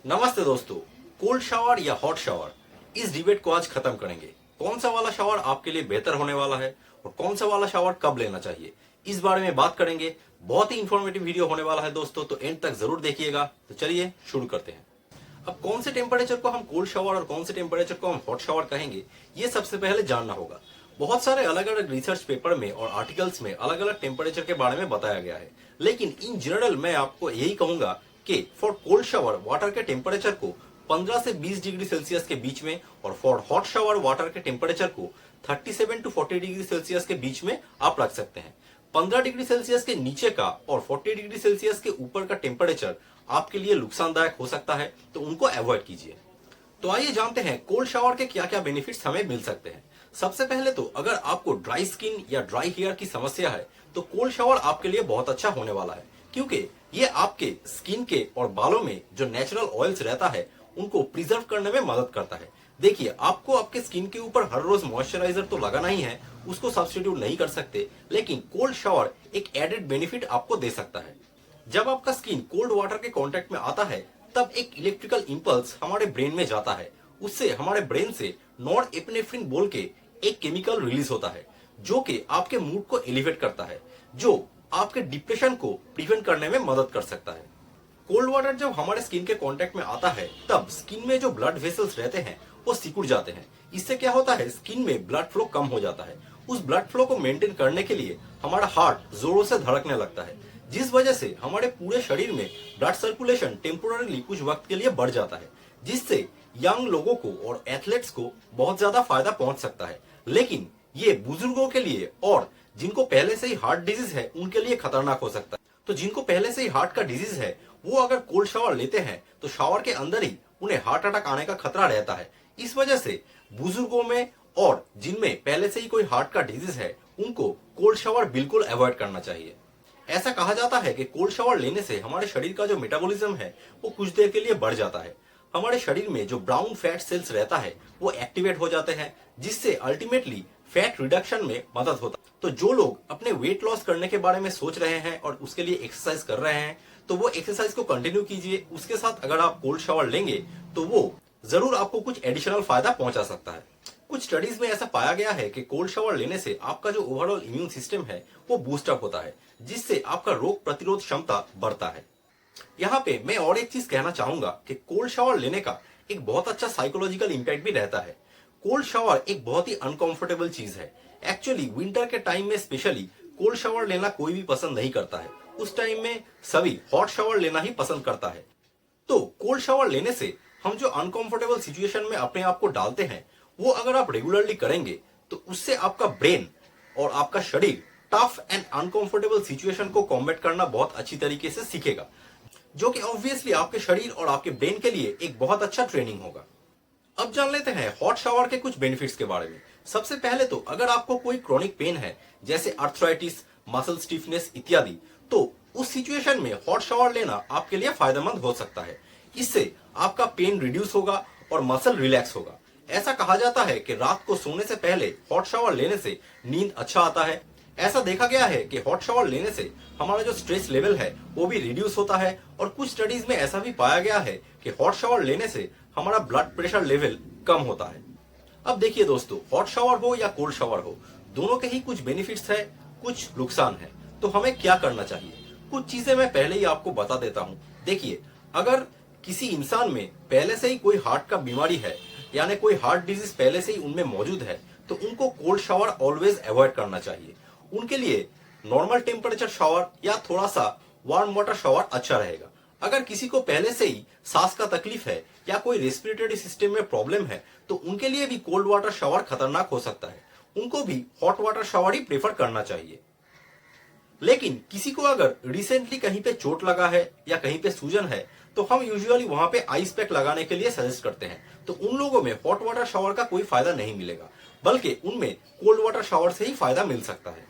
नमस्ते दोस्तों। Cold shower या हॉट शावर, इस डिबेट को आज खत्म करेंगे। कौन सा वाला शावर आपके लिए बेहतर होने वाला है और कौन सा वाला शावर कब लेना चाहिए, इस बारे में बात करेंगे। बहुत ही इंफॉर्मेटिव वीडियो होने वाला है दोस्तों, तो एंड तक जरूर देखिएगा। तो चलिए शुरू करते हैं। अब कौन से टेम्परेचर को हम कोल्ड शावर और कौन से टेम्परेचर को हम हॉट शावर कहेंगे, ये सबसे पहले जानना होगा। बहुत सारे अलग अलग रिसर्च पेपर में और आर्टिकल्स में अलग अलग टेम्परेचर के बारे में बताया गया है, लेकिन इन जनरल मैं आपको यही कहूंगा कि फॉर कोल्ड शावर वाटर के टेम्परेचर को 15 से 20 डिग्री सेल्सियस के बीच में और फॉर हॉट शावर वाटर के टेम्परेचर को 37 टू 40 डिग्री सेल्सियस के बीच में आप रख सकते हैं। 15 डिग्री सेल्सियस के नीचे का और 40 डिग्री सेल्सियस के ऊपर का टेम्परेचर आपके लिए नुकसानदायक हो सकता है, तो उनको अवॉइड कीजिए। तो आइए जानते हैं कोल्ड शावर के क्या क्या बेनिफिट्स हमें मिल सकते हैं। सबसे पहले तो अगर आपको ड्राई स्किन या ड्राई हेयर की समस्या है तो कोल्ड शावर आपके लिए बहुत अच्छा होने वाला है, क्योंकि ये आपके स्किन के और बालों में जो नेचुरल ऑयल्स रहता है उनको प्रिजर्व करने में मदद करता है। देखिए, आपको आपके स्किन के ऊपर हर रोज मॉइस्चराइजर तो लगाना ही है, उसको सब्स्टिट्यूट नहीं कर सकते, लेकिन कोल्ड शावर एक एडेड बेनिफिट आपको दे सकता है। जब आपका स्किन कोल्ड वाटर के कांटेक्ट में आता है तब एक इलेक्ट्रिकल इंपल्स हमारे ब्रेन में जाता है। उससे हमारे ब्रेन से नॉर एपिनेफ्रिन बोल के एक केमिकल रिलीज होता है जो कि आपके मूड को एलिवेट करता है, जो आपके डिप्रेशन को प्रिवेंट करने में मदद कर सकता है। कोल्ड वाटर जब हमारे स्किन के कांटेक्ट में आता है तब स्किन में जो ब्लड वेसल्स रहते हैं वो सिकुड़ जाते हैं। इससे क्या होता है, स्किन में ब्लड फ्लो कम हो जाता है। उस ब्लड फ्लो को मेंटेन करने के लिए हमारा हार्ट जोरों से धड़कने लगता है, जिस वजह से हमारे पूरे शरीर में ब्लड सर्कुलेशन टेम्पोररीली कुछ वक्त के लिए बढ़ जाता है, जिससे यंग लोगों को और एथलेट्स को बहुत ज्यादा फायदा पहुंच सकता है। लेकिन ये बुजुर्गों के लिए और जिनको पहले से ही हार्ट डिजीज है उनके लिए खतरनाक हो सकता है। तो जिनको पहले से ही हार्ट का डिजीज है वो अगर कोल्ड शावर लेते हैं तो शावर के अंदर ही उन्हें हार्ट अटैक आने का खतरा रहता है। इस वजह से बुजुर्गों में और जिनमें पहले से ही कोई हार्ट का डिजीज है उनको कोल्ड शावर बिल्कुल अवॉइड करना चाहिए। ऐसा कहा जाता है कि कोल्ड शावर लेने से हमारे शरीर का जो मेटाबॉलिज्म है वो कुछ देर के लिए बढ़ जाता है। हमारे शरीर में जो ब्राउन फैट सेल्स रहता है वो एक्टिवेट हो जाते हैं, जिससे अल्टीमेटली फैट रिडक्शन में मदद होता है। तो जो लोग अपने वेट लॉस करने के बारे में सोच रहे हैं और उसके लिए एक्सरसाइज कर रहे हैं तो वो एक्सरसाइज को कंटिन्यू कीजिए। उसके साथ अगर आप कोल्ड शावर लेंगे तो वो जरूर आपको कुछ एडिशनल फायदा पहुंचा सकता है। कुछ स्टडीज में ऐसा पाया गया है कि कोल्ड शावर लेने से आपका जो ओवरऑल इम्यून सिस्टम है वो बूस्ट अप होता है, जिससे आपका रोग प्रतिरोध क्षमता बढ़ता है। यहाँ पे मैं और एक चीज कहना चाहूंगा कि कोल्ड शावर लेने का एक बहुत अच्छा साइकोलॉजिकल इंपैक्ट भी रहता है। कोल्ड शावर एक बहुत ही अनकंफर्टेबल चीज है। एक्चुअली विंटर के टाइम में स्पेशली कोल्ड शावर लेना कोई भी पसंद नहीं करता है। उस टाइम में सभी हॉट शावर लेना ही पसंद करता है। तो कोल्ड शावर लेने से हम जो अनकंफर्टेबल सिचुएशन में अपने आप को डालते हैं वो अगर आप रेगुलरली करेंगे तो उससे आपका ब्रेन और आपका शरीर टफ एंड अनकंफर्टेबल सिचुएशन को कॉम्बैट करना बहुत अच्छी तरीके से सीखेगा, जो कि ऑब्वियसली आपके शरीर और आपके ब्रेन के लिए एक बहुत अच्छा ट्रेनिंग होगा। अब जान लेते हैं हॉट शावर के कुछ बेनिफिट्स के बारे में। सबसे पहले तो अगर आपको कोई क्रोनिक पेन है जैसे आर्थराइटिस, मसल स्टिफनेस इत्यादि, तो उस सिचुएशन में हॉट शावर लेना आपके लिए फायदेमंद हो सकता है। इससे आपका पेन रिड्यूस होगा और मसल रिलैक्स होगा। ऐसा कहा जाता है कि रात को सोने से पहले हॉट शावर लेने से नींद अच्छा आता है। ऐसा देखा गया है कि हॉट शावर लेने से हमारा जो स्ट्रेस लेवल है वो भी रिड्यूस होता है, और कुछ स्टडीज में ऐसा भी पाया गया है कि हॉट शावर लेने से हमारा ब्लड प्रेशर लेवल कम होता है। अब देखिए दोस्तों, हॉट शावर हो या कोल्ड शावर हो, दोनों के ही कुछ बेनिफिट्स है, कुछ नुकसान है। तो हमें क्या करना चाहिए, कुछ चीजें मैं पहले ही आपको बता देता हूँ। देखिए, अगर किसी इंसान में पहले से ही कोई हार्ट का बीमारी है यानी कोई हार्ट डिजीज पहले से ही उनमें मौजूद है तो उनको कोल्ड शावर ऑलवेज अवॉइड करना चाहिए। उनके लिए नॉर्मल टेम्परेचर शावर या थोड़ा सा वार्म वाटर शावर अच्छा रहेगा। अगर किसी को पहले से ही सांस का तकलीफ है या कोई रेस्पिरेटरी सिस्टम में प्रॉब्लम है तो उनके लिए भी कोल्ड वाटर शावर खतरनाक हो सकता है। उनको भी हॉट वाटर शावर ही प्रेफर करना चाहिए। लेकिन किसी को अगर रिसेंटली कहीं पे चोट लगा है या कहीं पे सूजन है तो हम यूजुअली वहां पे आइस पैक लगाने के लिए सजेस्ट करते हैं। तो उन लोगों में हॉट वाटर शावर का कोई फायदा नहीं मिलेगा, बल्कि उनमें कोल्ड वाटर शावर से ही फायदा मिल सकता है।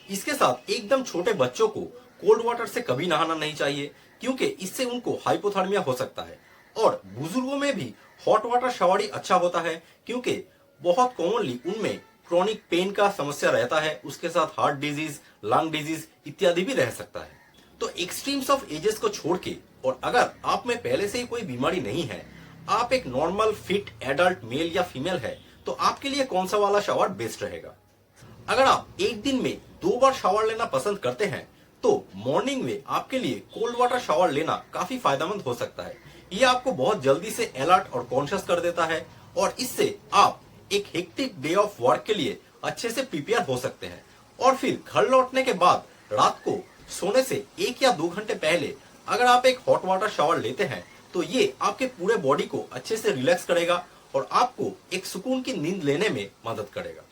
इसके साथ एकदम छोटे बच्चों को कोल्ड वाटर से कभी नहाना नहीं चाहिए, क्योंकि इससे उनको हाइपोथर्मिया हो सकता है। और बुजुर्गों में भी हॉट वाटर शावर ही अच्छा होता है, क्योंकि बहुत कॉमनली उनमें क्रोनिक पेन का समस्या रहता है, उसके साथ हार्ट डिजीज, लंग डिजीज इत्यादि भी रह सकता है। तो एक्सट्रीम्स ऑफ एजेस को छोड़ के और अगर आप में पहले से ही कोई बीमारी नहीं है, आप एक नॉर्मल फिट एडल्ट मेल या फीमेल है, तो आपके लिए कौन सा वाला शावर बेस्ट रहेगा? अगर आप एक दिन में 2 बार शावर लेना पसंद करते हैं, तो मॉर्निंग में आपके लिए कोल्ड वाटर शावर लेना काफी फायदेमंद हो सकता है। ये आपको बहुत जल्दी से अलर्ट और कॉन्शियस कर देता है और इससे आप एक हेक्टिक डे ऑफ वर्क के लिए अच्छे से प्रिपेयर हो सकते हैं। और फिर घर लौटने के बाद रात को सोने से 1 या 2 घंटे पहले अगर आप एक हॉट वाटर शावर लेते हैं, तो ये आपके पूरे बॉडी को अच्छे से रिलैक्स करेगा और आपको एक सुकून की नींद लेने में मदद करेगा।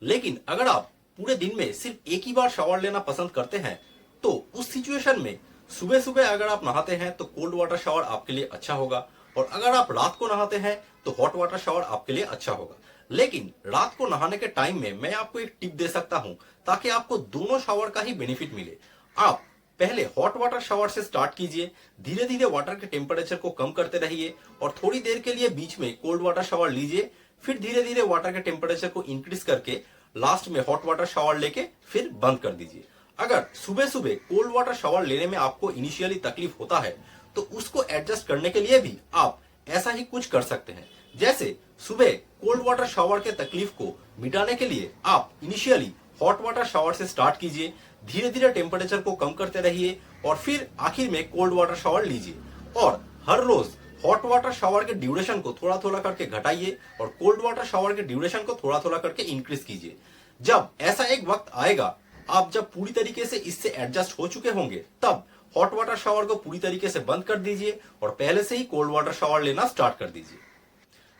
लेकिन अगर आप पूरे दिन में सिर्फ एक ही बार शावर लेना पसंद करते हैं, तो उस सिचुएशन में सुबह सुबह अगर आप नहाते हैं तो कोल्ड वाटर शावर आपके लिए अच्छा होगा, और अगर आप रात को नहाते हैं तो हॉट वाटर शावर आपके लिए अच्छा होगा। लेकिन रात को नहाने के टाइम में मैं आपको एक टिप दे सकता हूं ताकि आपको दोनों शावर का ही बेनिफिट मिले। आप पहले हॉट वाटर शावर से स्टार्ट कीजिए, धीरे धीरे वाटर के टेम्परेचर को कम करते रहिए और थोड़ी देर के लिए बीच में कोल्ड वाटर शावर लीजिए, फिर धीरे धीरे वाटर के टेम्परेचर को इंक्रीज करके लास्ट में हॉट वाटर शावर लेके फिर बंद कर दीजिए। अगर सुबह सुबह कोल्ड वाटर शावर लेने में आपको इनिशियली तकलीफ होता है, तो उसको एडजस्ट करने के लिए भी आप ऐसा ही कुछ कर सकते हैं। जैसे सुबह कोल्ड वाटर शावर के तकलीफ को मिटाने के लिए आप इनिशियली हॉट वाटर शावर से स्टार्ट कीजिए, धीरे धीरे टेम्परेचर को कम करते रहिए और फिर आखिर में कोल्ड वाटर शावर लीजिए। और हर रोज हॉट वाटर शावर के ड्यूरेशन को थोड़ा थोड़ा करके घटाइए और कोल्ड वाटर शावर के ड्यूरेशन को थोड़ा थोड़ा करके इंक्रीज कीजिए। जब ऐसा एक वक्त आएगा, आप जब पूरी तरीके से इससे एडजस्ट हो चुके होंगे, तब हॉट वाटर शावर को पूरी तरीके से बंद कर दीजिए और पहले से ही कोल्ड वाटर शावर लेना स्टार्ट कर दीजिए।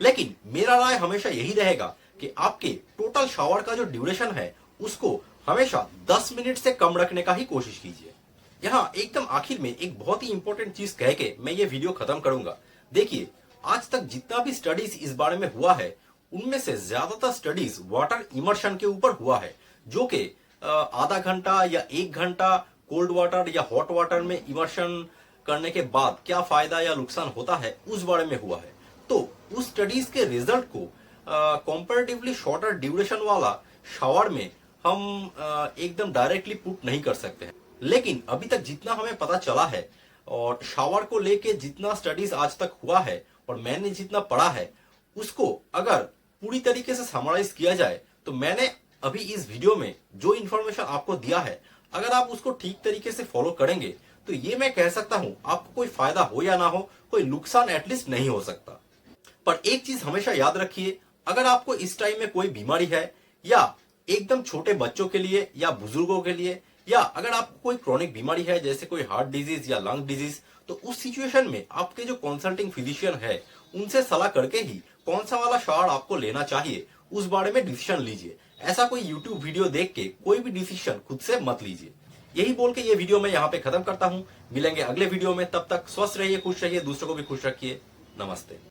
लेकिन मेरा राय हमेशा यही रहेगा कि आपके टोटल शावर का जो ड्यूरेशन है उसको हमेशा 10 मिनट से कम रखने का ही कोशिश कीजिए। यहाँ एकदम आखिर में एक बहुत ही इंपॉर्टेंट चीज कह के मैं ये वीडियो खत्म करूंगा। देखिए, आज तक जितना भी स्टडीज इस बारे में हुआ है, उनमें से ज्यादातर स्टडीज वाटर इमर्शन के ऊपर हुआ है, जो कि आधा घंटा या 1 घंटा कोल्ड वाटर या हॉट वाटर में इमर्शन करने के बाद क्या फायदा या नुकसान होता है उस बारे में हुआ है। तो उस स्टडीज के रिजल्ट को कंपैरेटिवली शॉर्टर ड्यूरेशन वाला शावर में हम एकदम डायरेक्टली पुट नहीं कर सकते हैं। लेकिन अभी तक जितना हमें पता चला है और शावर को लेके जितना स्टडीज आज तक हुआ है और मैंने जितना पढ़ा है, उसको अगर पूरी तरीके से समराइज किया जाए, तो मैंने अभी इस वीडियो में जो इन्फॉर्मेशन आपको दिया है, अगर आप उसको ठीक तरीके से फॉलो करेंगे, तो ये मैं कह सकता हूं आपको कोई फायदा हो या ना हो, कोई नुकसान एटलीस्ट नहीं हो सकता। पर एक चीज हमेशा याद रखिए, अगर आपको इस टाइम में कोई बीमारी है, या एकदम छोटे बच्चों के लिए या बुजुर्गों के लिए, या अगर आपको कोई क्रोनिक बीमारी है जैसे कोई हार्ट डिजीज या लंग डिजीज, तो उस सिचुएशन में आपके जो कंसल्टिंग फिजिशियन है उनसे सलाह करके ही कौन सा वाला शावर आपको लेना चाहिए उस बारे में डिसीजन लीजिए। ऐसा कोई यूट्यूब वीडियो देख के कोई भी डिसीजन खुद से मत लीजिए। यही बोल के ये वीडियो मैं यहाँ पे खत्म करता हूँ। मिलेंगे अगले वीडियो में, तब तक स्वस्थ रहिए, खुश रहिए, दूसरों को भी खुश रखिए। नमस्ते।